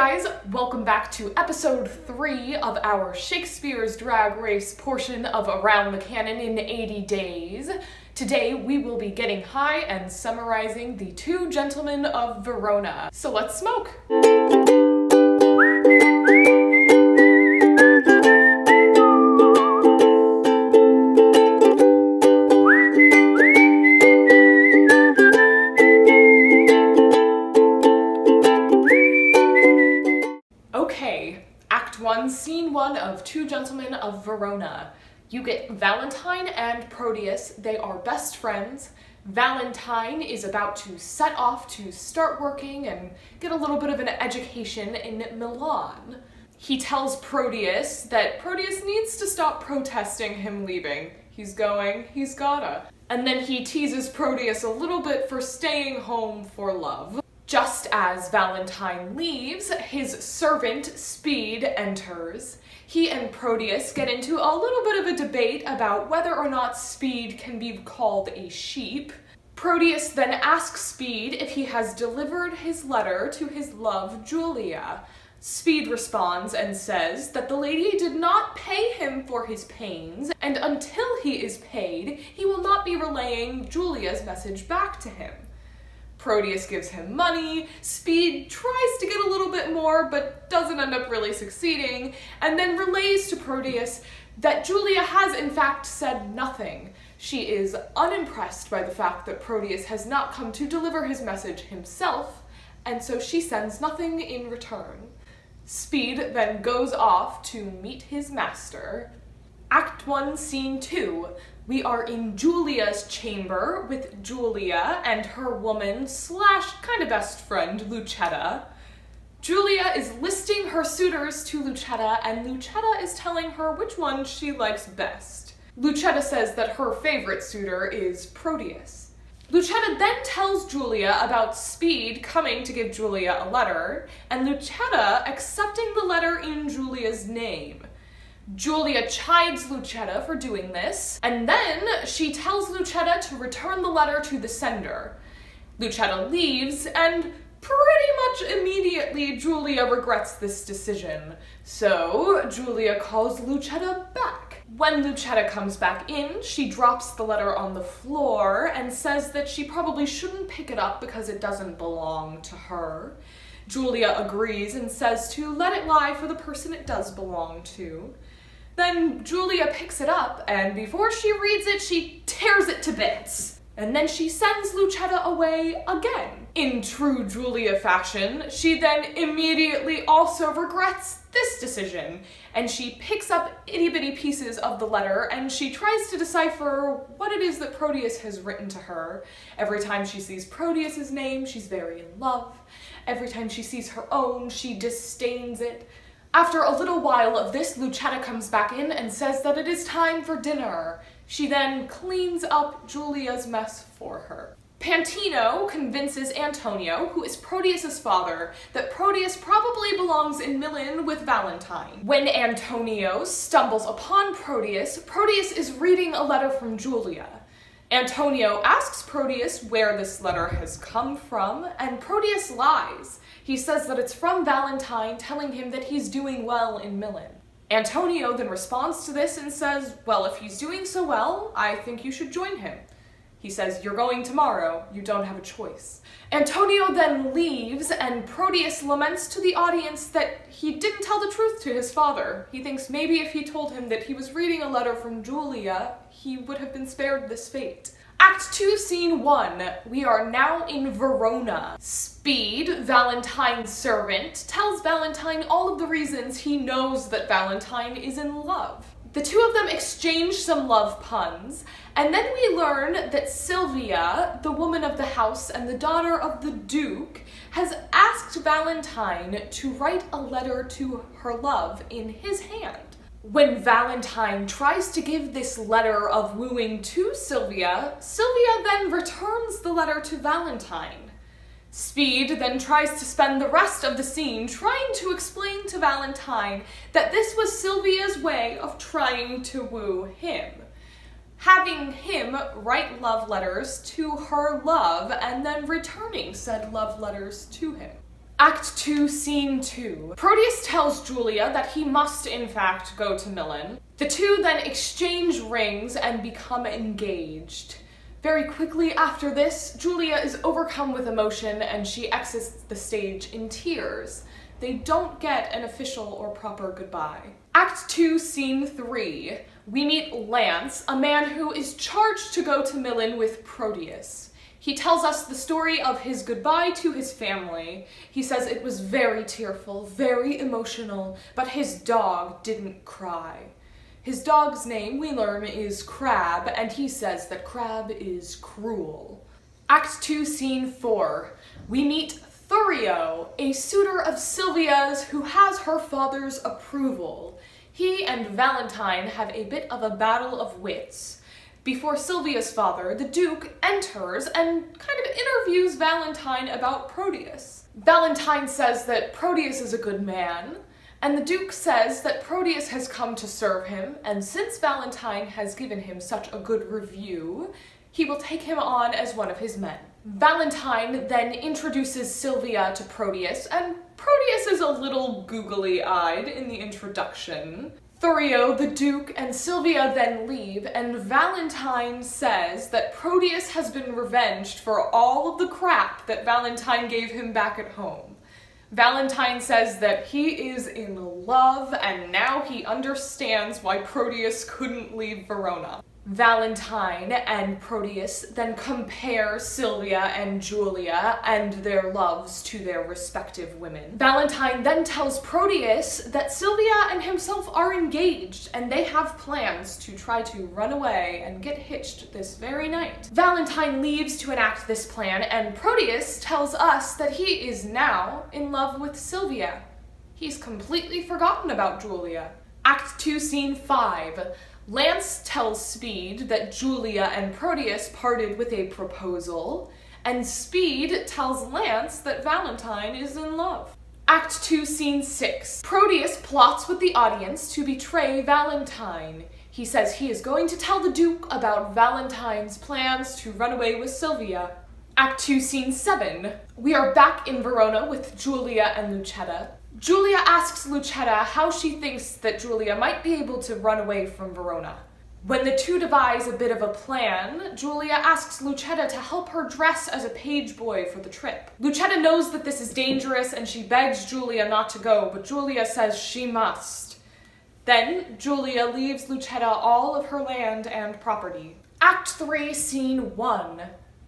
guys, welcome back to episode 3 of our Shakespeare's Drag Race portion of Around the Canon in 80 Days. Today we will be getting high and summarizing the Two Gentlemen of Verona. So let's smoke! Okay, Act 1, Scene 1 of Two Gentlemen of Verona. You get Valentine and Proteus. They are best friends. Valentine is about to set off to start working and get a little bit of an education in Milan. He tells Proteus that Proteus needs to stop protesting him leaving. He's going, he's gotta. And then he teases Proteus a little bit for staying home for love. Just as Valentine leaves, his servant, Speed, enters. He and Proteus get into a little bit of a debate about whether or not Speed can be called a sheep. Proteus then asks Speed if he has delivered his letter to his love, Julia. Speed responds and says that the lady did not pay him for his pains, and until he is paid, he will not be relaying Julia's message back to him. Proteus gives him money, Speed tries to get a little bit more but doesn't end up really succeeding, and then relays to Proteus that Julia has in fact said nothing. She is unimpressed by the fact that Proteus has not come to deliver his message himself, and so she sends nothing in return. Speed then goes off to meet his master. Act 1, Scene 2. We are in Julia's chamber with Julia and her woman slash kind of best friend, Lucetta. Julia is listing her suitors to Lucetta, and Lucetta is telling her which one she likes best. Lucetta says that her favorite suitor is Proteus. Lucetta then tells Julia about Speed coming to give Julia a letter, and Lucetta accepting the letter in Julia's name. Julia chides Lucetta for doing this, and then she tells Lucetta to return the letter to the sender. Lucetta leaves, and pretty much immediately Julia regrets this decision. So Julia calls Lucetta back. When Lucetta comes back in, she drops the letter on the floor and says that she probably shouldn't pick it up because it doesn't belong to her. Julia agrees and says to let it lie for the person it does belong to. Then Julia picks it up, and before she reads it, she tears it to bits. And then she sends Lucetta away again. In true Julia fashion, she then immediately also regrets this decision, and she picks up itty-bitty pieces of the letter, and she tries to decipher what it is that Proteus has written to her. Every time she sees Proteus's name, she's very in love. Every time she sees her own, she disdains it. After a little while of this, Lucetta comes back in and says that it is time for dinner. She then cleans up Julia's mess for her. Pantino convinces Antonio, who is Proteus's father, that Proteus probably belongs in Milan with Valentine. When Antonio stumbles upon Proteus, Proteus is reading a letter from Julia. Antonio asks Proteus where this letter has come from, and Proteus lies. He says that it's from Valentine, telling him that he's doing well in Milan. Antonio then responds to this and says, well, if he's doing so well, I think you should join him. He says, you're going tomorrow, you don't have a choice. Antonio then leaves, and Proteus laments to the audience that he didn't tell the truth to his father. He thinks maybe if he told him that he was reading a letter from Julia, he would have been spared this fate. Act 2, Scene 1. We are now in Verona. Speed, Valentine's servant, tells Valentine all of the reasons he knows that Valentine is in love. The two of them exchange some love puns, and then we learn that Sylvia, the woman of the house and the daughter of the Duke, has asked Valentine to write a letter to her love in his hand. When Valentine tries to give this letter of wooing to Sylvia, Sylvia then returns the letter to Valentine. Speed then tries to spend the rest of the scene trying to explain to Valentine that this was Sylvia's way of trying to woo him. Having him write love letters to her love and then returning said love letters to him. Act 2, Scene 2. Proteus tells Julia that he must, in fact, go to Milan. The two then exchange rings and become engaged. Very quickly after this, Julia is overcome with emotion and she exits the stage in tears. They don't get an official or proper goodbye. Act 2, Scene 3. We meet Lance, a man who is charged to go to Milan with Proteus. He tells us the story of his goodbye to his family. He says it was very tearful, very emotional, but his dog didn't cry. His dog's name, we learn, is Crab, and he says that Crab is cruel. Act 2, Scene 4. We meet Thurio, a suitor of Sylvia's who has her father's approval. He and Valentine have a bit of a battle of wits. Before Sylvia's father, the Duke, enters and kind of interviews Valentine about Proteus. Valentine says that Proteus is a good man, and the Duke says that Proteus has come to serve him, and since Valentine has given him such a good review, he will take him on as one of his men. Valentine then introduces Sylvia to Proteus, and Proteus is a little googly-eyed in the introduction. Thurio, the Duke, and Sylvia then leave, and Valentine says that Proteus has been revenged for all of the crap that Valentine gave him back at home. Valentine says that he is in love, and now he understands why Proteus couldn't leave Verona. Valentine and Proteus then compare Sylvia and Julia and their loves to their respective women. Valentine then tells Proteus that Sylvia and himself are engaged and they have plans to try to run away and get hitched this very night. Valentine leaves to enact this plan, and Proteus tells us that he is now in love with Sylvia. He's completely forgotten about Julia. Act 2, Scene 5. Lance tells Speed that Julia and Proteus parted with a proposal, and Speed tells Lance that Valentine is in love. Act 2, Scene 6. Proteus plots with the audience to betray Valentine. He says he is going to tell the Duke about Valentine's plans to run away with Sylvia. Act 2, Scene 7. We are back in Verona with Julia and Lucetta. Julia asks Lucetta how she thinks that Julia might be able to run away from Verona. When the two devise a bit of a plan, Julia asks Lucetta to help her dress as a page boy for the trip. Lucetta knows that this is dangerous and she begs Julia not to go, but Julia says she must. Then Julia leaves Lucetta all of her land and property. Act 3, Scene 1.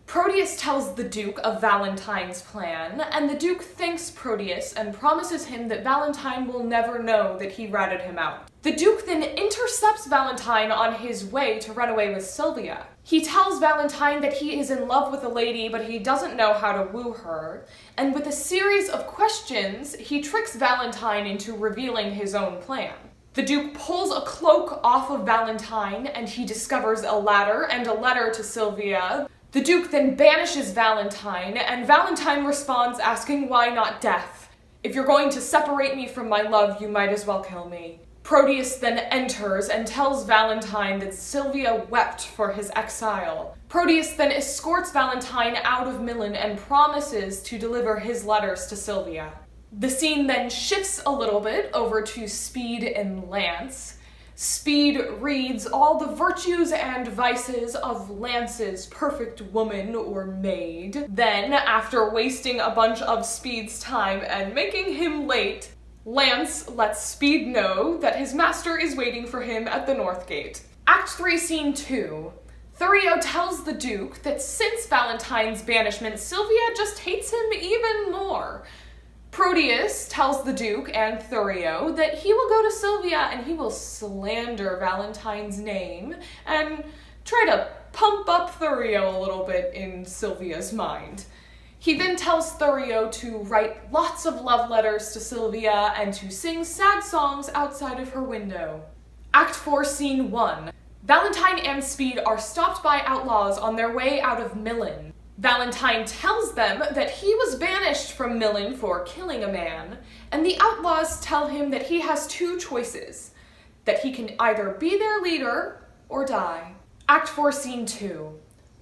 Proteus tells the Duke of Valentine's plan, and the Duke thanks Proteus and promises him that Valentine will never know that he ratted him out. The Duke then intercepts Valentine on his way to run away with Sylvia. He tells Valentine that he is in love with a lady, but he doesn't know how to woo her, and with a series of questions, he tricks Valentine into revealing his own plan. The Duke pulls a cloak off of Valentine, and he discovers a ladder and a letter to Sylvia. The Duke then banishes Valentine, and Valentine responds asking why not death. If you're going to separate me from my love, you might as well kill me. Proteus then enters and tells Valentine that Sylvia wept for his exile. Proteus then escorts Valentine out of Milan and promises to deliver his letters to Sylvia. The scene then shifts a little bit over to Speed and Lance. Speed reads all the virtues and vices of Lance's perfect woman or maid. Then, after wasting a bunch of Speed's time and making him late, Lance lets Speed know that his master is waiting for him at the North Gate. Act 3, Scene 2. Thurio tells the Duke that since Valentine's banishment, Sylvia just hates him even more. Proteus tells the Duke and Thurio that he will go to Sylvia and he will slander Valentine's name and try to pump up Thurio a little bit in Sylvia's mind. He then tells Thurio to write lots of love letters to Sylvia and to sing sad songs outside of her window. Act 4, Scene 1. Valentine and Speed are stopped by outlaws on their way out of Milan. Valentine tells them that he was banished from Milan for killing a man, and the outlaws tell him that he has two choices, that he can either be their leader or die. Act 4, Scene 2.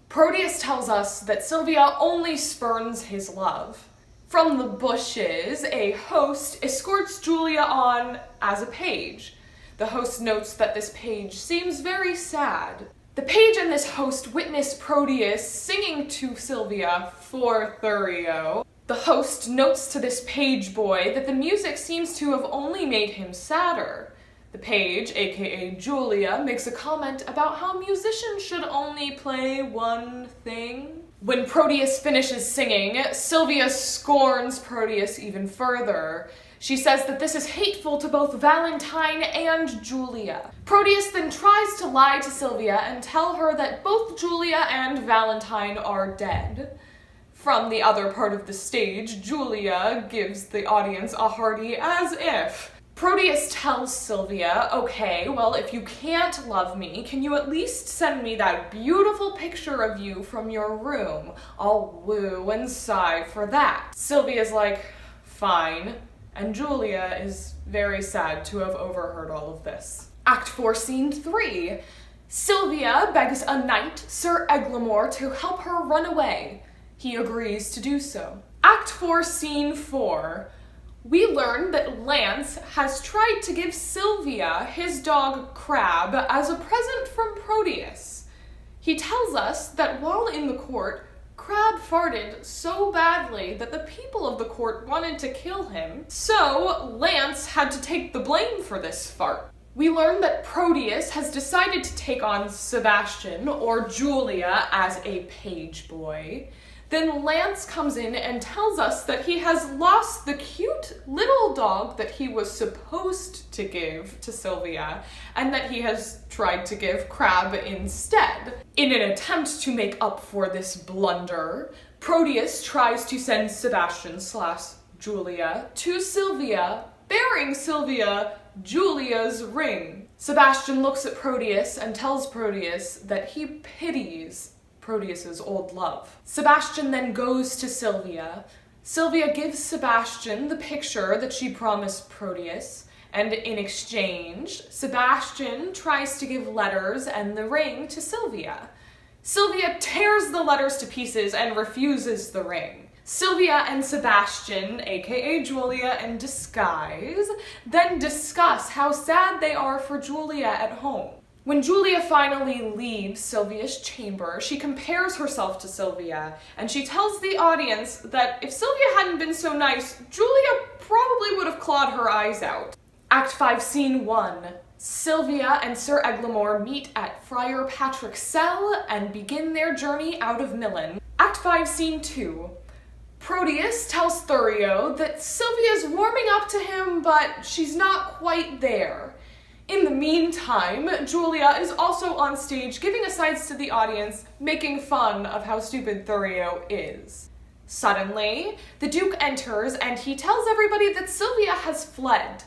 Proteus tells us that Sylvia only spurns his love. From the bushes, a host escorts Julia on as a page. The host notes that this page seems very sad. The page and this host witness Proteus singing to Sylvia for Thurio. The host notes to this page boy that the music seems to have only made him sadder. The page, aka Julia, makes a comment about how musicians should only play one thing. When Proteus finishes singing, Sylvia scorns Proteus even further. She says that this is hateful to both Valentine and Julia. Proteus then tries to lie to Sylvia and tell her that both Julia and Valentine are dead. From the other part of the stage, Julia gives the audience a hearty as if. Proteus tells Sylvia, okay, well, if you can't love me, can you at least send me that beautiful picture of you from your room? I'll woo and sigh for that. Sylvia's like, fine. And Julia is very sad to have overheard all of this. Act 4, Scene 3. Sylvia begs a knight, Sir Eglamour, to help her run away. He agrees to do so. Act 4, Scene 4. We learn that Lance has tried to give Sylvia his dog Crab as a present from Proteus. He tells us that while in the court, Crab farted so badly that the people of the court wanted to kill him, so Lance had to take the blame for this fart. We learn that Proteus has decided to take on Sebastian, or Julia, as a page boy. Then Lance comes in and tells us that he has lost the cute little dog that he was supposed to give to Sylvia, and that he has tried to give Crab instead. In an attempt to make up for this blunder, Proteus tries to send Sebastian/Julia to Sylvia, bearing Sylvia Julia's ring. Sebastian looks at Proteus and tells Proteus that he pities Proteus's old love. Sebastian then goes to Sylvia. Sylvia gives Sebastian the picture that she promised Proteus, and in exchange, Sebastian tries to give letters and the ring to Sylvia. Sylvia tears the letters to pieces and refuses the ring. Sylvia and Sebastian, aka Julia in disguise, then discuss how sad they are for Julia at home. When Julia finally leaves Sylvia's chamber, she compares herself to Sylvia, and she tells the audience that if Sylvia hadn't been so nice, Julia probably would have clawed her eyes out. Act 5, Scene 1. Sylvia and Sir Eglamour meet at Friar Patrick's cell and begin their journey out of Milan. Act 5, Scene 2. Proteus tells Thurio that Sylvia's warming up to him, but she's not quite there. In the meantime, Julia is also on stage giving asides to the audience, making fun of how stupid Thurio is. Suddenly, the Duke enters and he tells everybody that Sylvia has fled.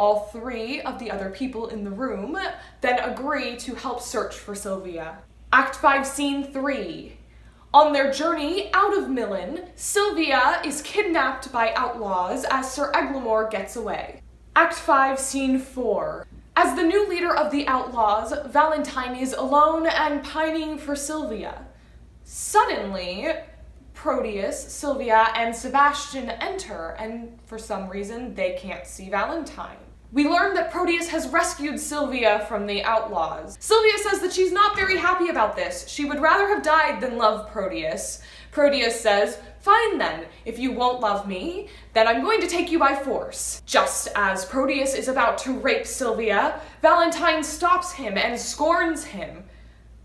All three of the other people in the room then agree to help search for Sylvia. Act 5, Scene 3. On their journey out of Milan, Sylvia is kidnapped by outlaws as Sir Eglamour gets away. Act 5, Scene 4. As the new leader of the outlaws, Valentine is alone and pining for Sylvia. Suddenly, Proteus, Sylvia, and Sebastian enter, and for some reason, they can't see Valentine. We learn that Proteus has rescued Sylvia from the outlaws. Sylvia says that she's not very happy about this. She would rather have died than love Proteus. Proteus says, fine then, if you won't love me, then I'm going to take you by force. Just as Proteus is about to rape Sylvia, Valentine stops him and scorns him.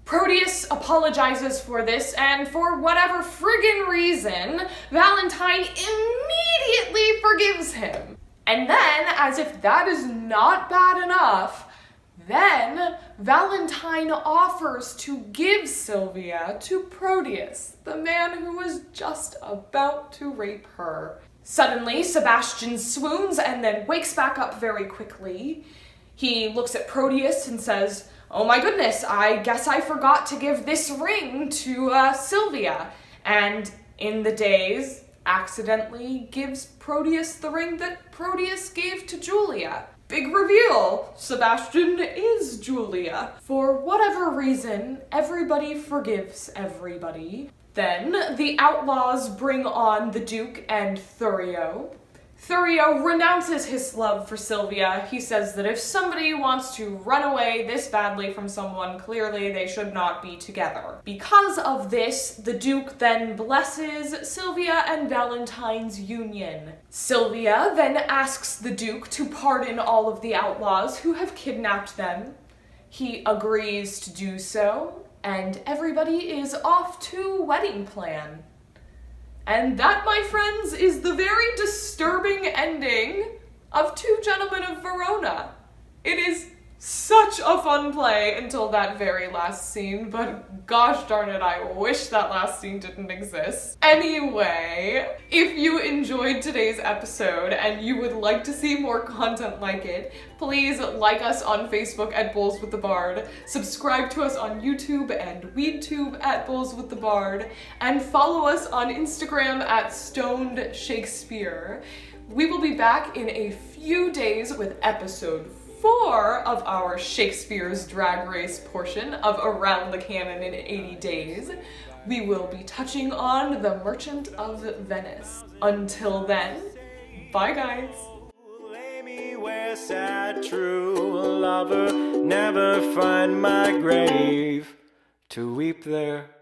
Proteus apologizes for this, and for whatever friggin' reason, Valentine immediately forgives him. And then, as if that is not bad enough, then Valentine offers to give Sylvia to Proteus, the man who was just about to rape her. Suddenly, Sebastian swoons and then wakes back up very quickly. He looks at Proteus and says, oh my goodness, I guess I forgot to give this ring to Sylvia. And in the daze, accidentally gives Proteus the ring that Proteus gave to Julia. Big reveal! Sebastian is Julia. For whatever reason, everybody forgives everybody. Then the outlaws bring on the Duke and Thurio. Thurio renounces his love for Sylvia. He says that if somebody wants to run away this badly from someone, clearly they should not be together. Because of this, the Duke then blesses Sylvia and Valentine's union. Sylvia then asks the Duke to pardon all of the outlaws who have kidnapped them. He agrees to do so, and everybody is off to wedding plan. And that, my friends, is the very disturbing ending of Two Gentlemen of Verona. It is such a fun play until that very last scene, but gosh darn it, I wish that last scene didn't exist. Anyway, if you enjoyed today's episode and you would like to see more content like it, please like us on Facebook at Bowls with the Bard, subscribe to us on YouTube and WeedTube at Bowls with the Bard, and follow us on Instagram at Stoned Shakespeare. We will be back in a few days with episode 4 of our Shakespeare's Drag Race portion of Around the Canon in 80 Days. We will be touching on The Merchant of Venice. Until then, bye guys! Lay me where sad true lover never find my grave to weep there.